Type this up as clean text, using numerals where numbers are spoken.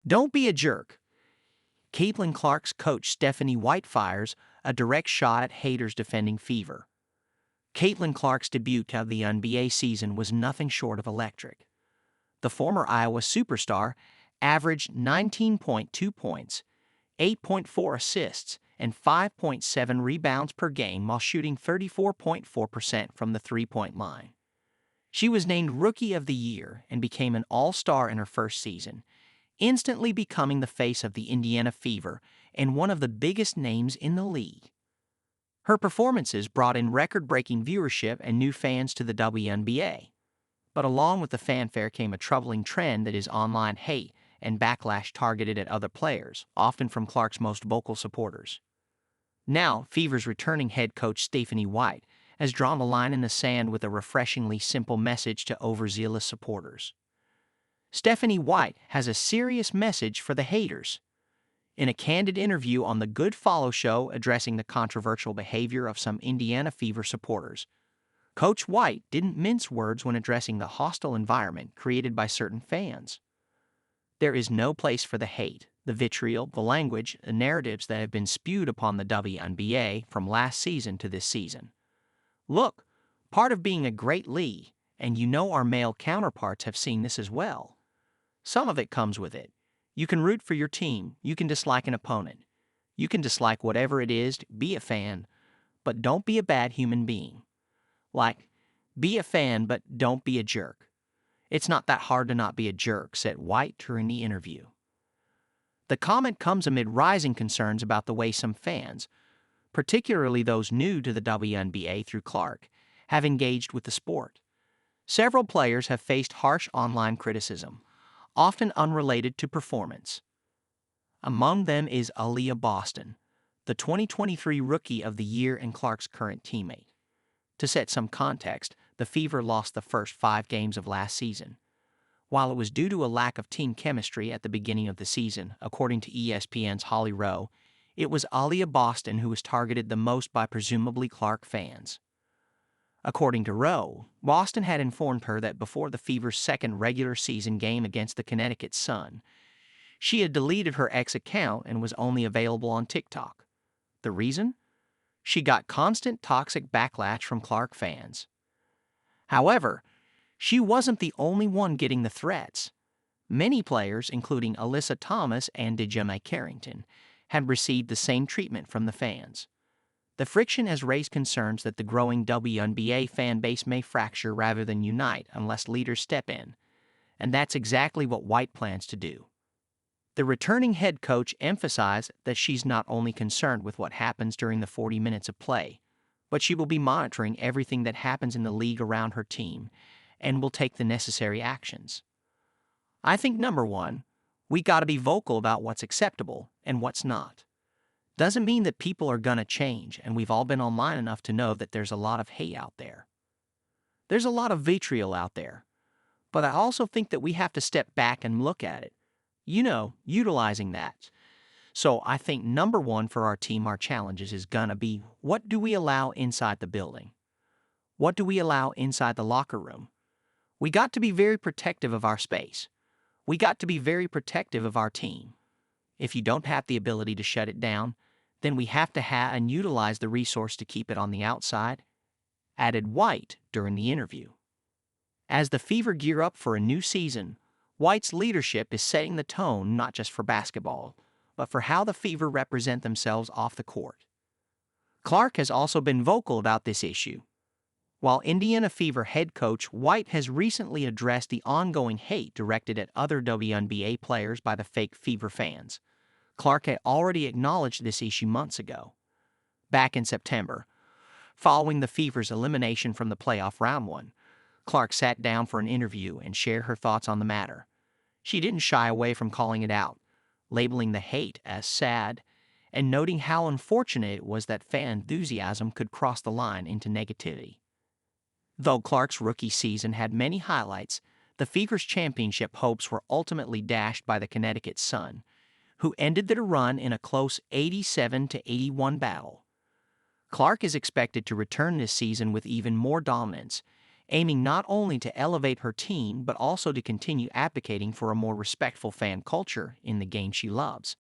Don't be a jerk. Caitlin Clark's coach Stephanie White fires a direct shot at haters defending Fever. Caitlin Clark's debut of the WNBA season was nothing short of electric. The former Iowa superstar averaged 19.2 points, 8.4 assists, and 5.7 rebounds per game while shooting 34.4% from the three-point line. She was named Rookie of the Year and became an All-Star in her first season, instantly becoming the face of the Indiana Fever and one of the biggest names in the league. Her performances brought in record-breaking viewership and new fans to the WNBA. But along with the fanfare came a troubling trend that is online hate and backlash targeted at other players, often from Clark's most vocal supporters. Now, Fever's returning head coach Stephanie White has drawn a line in the sand with a refreshingly simple message to overzealous supporters. Stephanie White has a serious message for the haters. In a candid interview on the Good Follow show addressing the controversial behavior of some Indiana Fever supporters, Coach White didn't mince words when addressing the hostile environment created by certain fans. There is no place for the hate, the vitriol, the language, the narratives that have been spewed upon the WNBA from last season to this season. Look, part of being a great league, and you know our male counterparts have seen this as well. Some of it comes with it. You can root for your team, you can dislike an opponent. You can dislike whatever it is to be a fan, but don't be a bad human being. Like, be a fan, but don't be a jerk. It's not that hard to not be a jerk, said White during the interview. The comment comes amid rising concerns about the way some fans, particularly those new to the WNBA through Clark, have engaged with the sport. Several players have faced harsh online criticism, often unrelated to performance. Among them is Aaliyah Boston, the 2023 Rookie of the Year and Clark's current teammate. To set some context, the Fever lost the first 5 games of last season. While it was due to a lack of team chemistry at the beginning of the season, according to ESPN's Holly Rowe, it was Aaliyah Boston who was targeted the most by presumably Clark fans. According to Rowe, Boston had informed her that before the Fever's second regular season game against the Connecticut Sun, she had deleted her ex account and was only available on TikTok. The reason? She got constant toxic backlash from Clark fans. However, she wasn't the only one getting the threats. Many players, including Alyssa Thomas and Dejema Carrington, had received the same treatment from the fans. The friction has raised concerns that the growing WNBA fan base may fracture rather than unite unless leaders step in, and that's exactly what White plans to do. The returning head coach emphasized that she's not only concerned with what happens during the 40 minutes of play, but she will be monitoring everything that happens in the league around her team and will take the necessary actions. I think number one, we got to be vocal about what's acceptable and what's not. Doesn't mean that people are gonna change, and we've all been online enough to know that there's a lot of hate out there. There's a lot of vitriol out there. But I also think that we have to step back and look at it. Utilizing that. So I think number one for our team, our challenges is gonna be, what do we allow inside the building? What do we allow inside the locker room? We got to be very protective of our space. We got to be very protective of our team. If you don't have the ability to shut it down, then we have to and utilize the resource to keep it on the outside, added White during the interview. As the Fever gear up for a new season, White's leadership is setting the tone not just for basketball, but for how the Fever represent themselves off the court. Clark has also been vocal about this issue. While Indiana Fever head coach White has recently addressed the ongoing hate directed at other WNBA players by the fake Fever fans, Clark had already acknowledged this issue months ago. Back in September, following the Fever's elimination from the playoff round 1, Clark sat down for an interview and shared her thoughts on the matter. She didn't shy away from calling it out, labeling the hate as sad, and noting how unfortunate it was that fan enthusiasm could cross the line into negativity. Though Clark's rookie season had many highlights, the Fever's championship hopes were ultimately dashed by the Connecticut Sun, who ended their run in a close 87-81 battle. Clark is expected to return this season with even more dominance, aiming not only to elevate her team but also to continue advocating for a more respectful fan culture in the game she loves.